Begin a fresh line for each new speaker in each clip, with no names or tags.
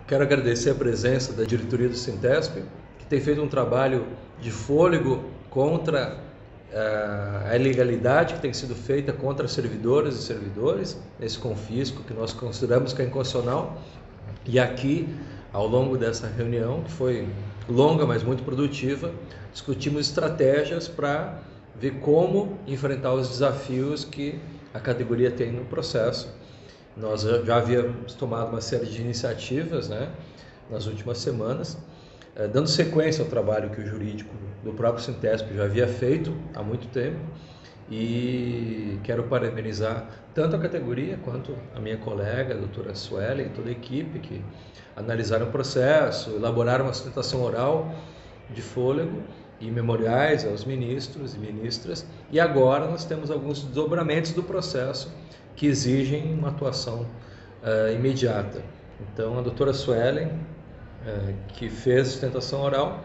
Quero agradecer a presença da diretoria do Sintesp, que tem feito um trabalho de fôlego contra a ilegalidade que tem sido feita contra servidoras e servidores, esse confisco que nós consideramos que é inconstitucional. E aqui, ao longo dessa reunião, que foi longa, mas muito produtiva, discutimos estratégias para ver como enfrentar os desafios que a categoria tem no processo. Nós já havíamos tomado uma série de iniciativas, nas últimas semanas, dando sequência ao trabalho que o jurídico do próprio Sintesp já havia feito há muito tempo, e quero parabenizar tanto a categoria quanto a minha colega, a doutora Suelen, e toda a equipe que analisaram o processo, elaboraram uma sustentação oral de fôlego e memoriais aos ministros e ministras, e agora nós temos alguns desdobramentos do processo que exigem uma atuação imediata. Então, a doutora Suelen, que fez a sustentação oral,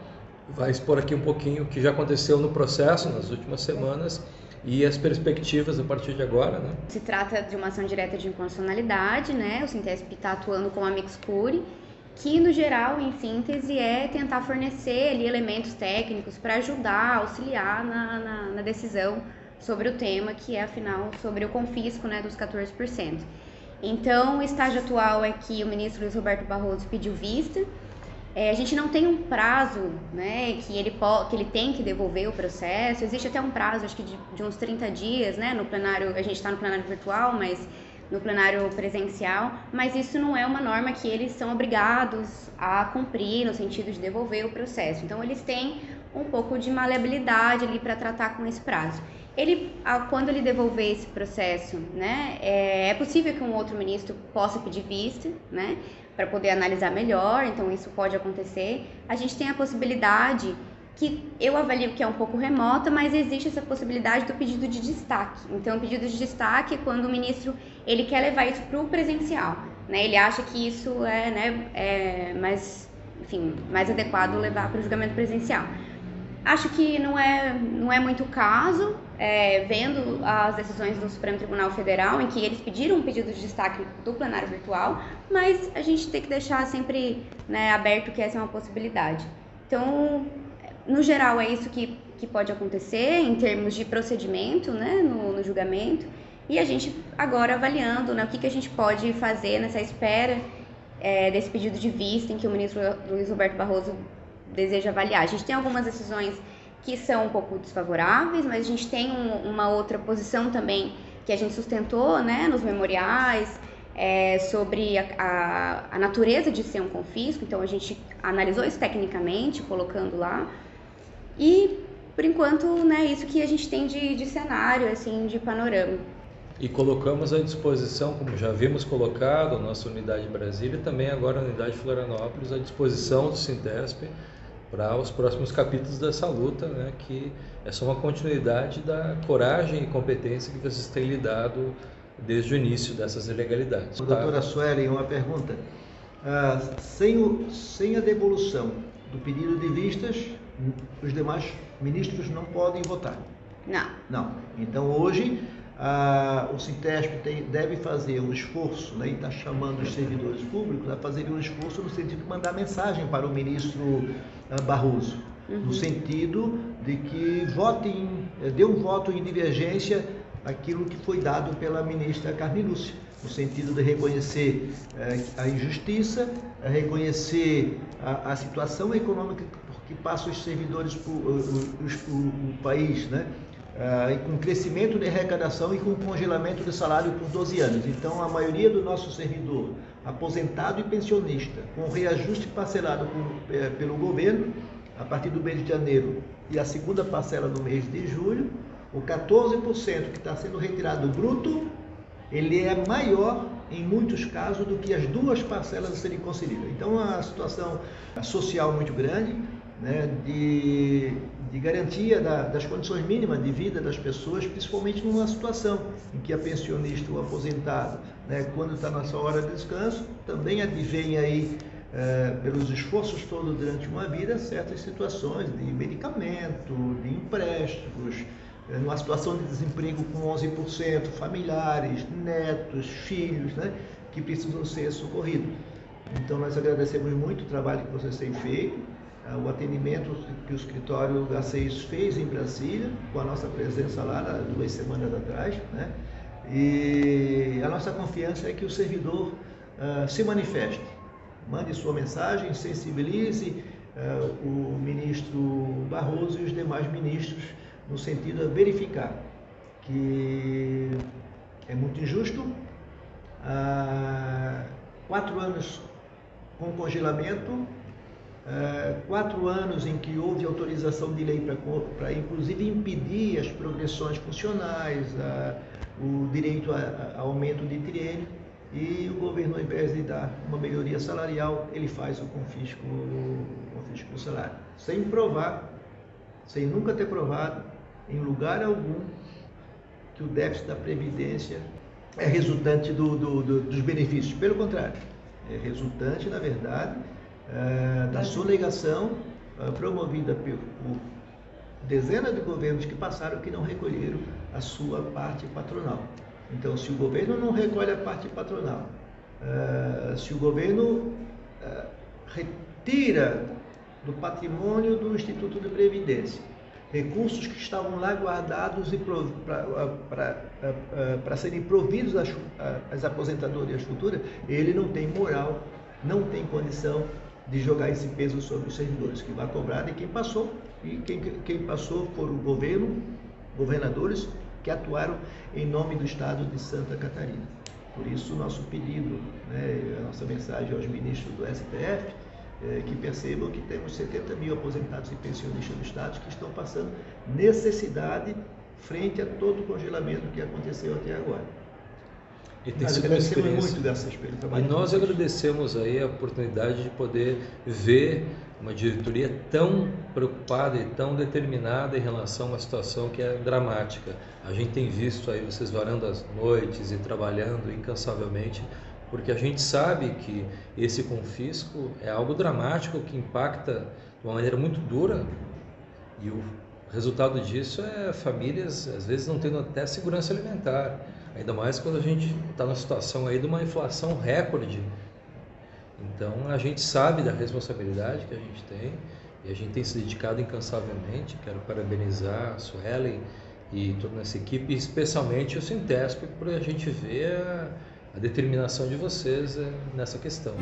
vai expor aqui um pouquinho o que já aconteceu no processo nas últimas semanas e as perspectivas a partir de agora.
Se trata de uma ação direta de inconstitucionalidade, o Sintesp está atuando com a amicus curiae, que no geral, em síntese, é tentar fornecer ali elementos técnicos para ajudar, auxiliar na decisão sobre o tema, que é afinal sobre o confisco dos 14%. Então, o estágio atual é que o ministro Luiz Roberto Barroso pediu vista. A gente não tem um prazo que ele tem que devolver o processo. Existe até um prazo, acho que de uns 30 dias, no plenário. A gente está no plenário virtual, mas no plenário presencial, mas isso não é uma norma que eles são obrigados a cumprir no sentido de devolver o processo. Então, eles têm um pouco de maleabilidade ali para tratar com esse prazo. Quando ele devolver esse processo, é possível que um outro ministro possa pedir vista, para poder analisar melhor, então isso pode acontecer. A gente tem a possibilidade, que eu avalio que é um pouco remota, mas existe essa possibilidade do pedido de destaque. Então, o pedido de destaque é quando o ministro ele quer levar isso para o presencial, ele acha que isso é mais adequado levar para o julgamento presencial. Acho que não é muito o caso, vendo as decisões do Supremo Tribunal Federal, em que eles pediram um pedido de destaque do plenário virtual, mas a gente tem que deixar sempre aberto que essa é uma possibilidade. Então, no geral, é isso que pode acontecer em termos de procedimento no julgamento, e a gente agora avaliando o que a gente pode fazer nessa espera desse pedido de vista em que o ministro Luiz Roberto Barroso deseja avaliar. A gente tem algumas decisões que são um pouco desfavoráveis, mas a gente tem uma outra posição também que a gente sustentou nos memoriais sobre a natureza de ser um confisco. Então a gente analisou isso tecnicamente, colocando lá, e por enquanto isso que a gente tem de cenário, assim, de panorama.
E colocamos à disposição, como já havíamos colocado, a nossa unidade Brasília e também agora a unidade Florianópolis à disposição do Sintesp para os próximos capítulos dessa luta, que é só uma continuidade da coragem e competência que vocês têm lidado desde o início dessas ilegalidades.
Doutora Suelen, uma pergunta. Sem a devolução do pedido de vistas, os demais ministros não podem votar? Não. Então, hoje, o Sintesp deve fazer um esforço, e está chamando os servidores públicos a fazerem um esforço no sentido de mandar mensagem para o ministro Barroso, no sentido de que dê um voto em divergência aquilo que foi dado pela ministra Carmen Lúcia, no sentido de reconhecer a injustiça, reconhecer a situação econômica que passa os servidores o país, e com crescimento de arrecadação e com congelamento de salário por 12 anos. Então, a maioria do nosso servidor, aposentado e pensionista, com reajuste parcelado pelo governo, a partir do mês de janeiro e a segunda parcela no mês de julho, o 14% que está sendo retirado bruto, ele é maior, em muitos casos, do que as duas parcelas a serem concedidas. Então, é uma situação social muito grande, de garantia das condições mínimas de vida das pessoas, principalmente numa situação em que a pensionista ou aposentado, quando está na sua hora de descanso, também advém aí, pelos esforços todos durante uma vida, certas situações de medicamento, de empréstimos, numa situação de desemprego com 11%, familiares, netos, filhos, que precisam ser socorridos. Então nós agradecemos muito o trabalho que vocês têm feito, o atendimento que o escritório H6 fez em Brasília, com a nossa presença lá 2 semanas atrás, né? E a nossa confiança é que o servidor se manifeste, mande sua mensagem, sensibilize o ministro Barroso e os demais ministros no sentido de verificar que é muito injusto 4 anos com congelamento, 4 anos em que houve autorização de lei para inclusive impedir as progressões funcionais, o direito a aumento de triênio, e o governo, ao invés de dar uma melhoria salarial, ele faz o confisco do salário, sem provar, sem nunca ter provado em lugar algum que o déficit da Previdência é resultante dos benefícios. Pelo contrário, é resultante, na verdade, da sonegação promovida por dezenas de governos que passaram, que não recolheram a sua parte patronal. Então, se o governo não recolhe a parte patronal, se o governo retira do patrimônio do Instituto de Previdência recursos que estavam lá guardados para serem providos às aposentadorias futuras, ele não tem moral, não tem condição de jogar esse peso sobre os servidores, que vai cobrar de quem passou, e quem passou foram governadores que atuaram em nome do Estado de Santa Catarina. Por isso, o nosso pedido, né, a nossa mensagem aos ministros do STF, que percebam que temos 70 mil aposentados e pensionistas do Estado que estão passando necessidade frente a todo o congelamento que aconteceu até agora.
E tem sido uma experiência.
Muito dessa experiência.
E nós agradecemos aí a oportunidade de poder ver uma diretoria tão preocupada e tão determinada em relação a uma situação que é dramática. A gente tem visto aí vocês varando as noites e trabalhando incansavelmente, porque a gente sabe que esse confisco é algo dramático que impacta de uma maneira muito dura, e o resultado disso é famílias às vezes não tendo até segurança alimentar, ainda mais quando a gente está numa situação aí de uma inflação recorde. Então a gente sabe da responsabilidade que a gente tem e a gente tem se dedicado incansavelmente. Quero parabenizar a Suelen e toda essa equipe, especialmente o Sintesp, por a gente ver a determinação de vocês nessa questão.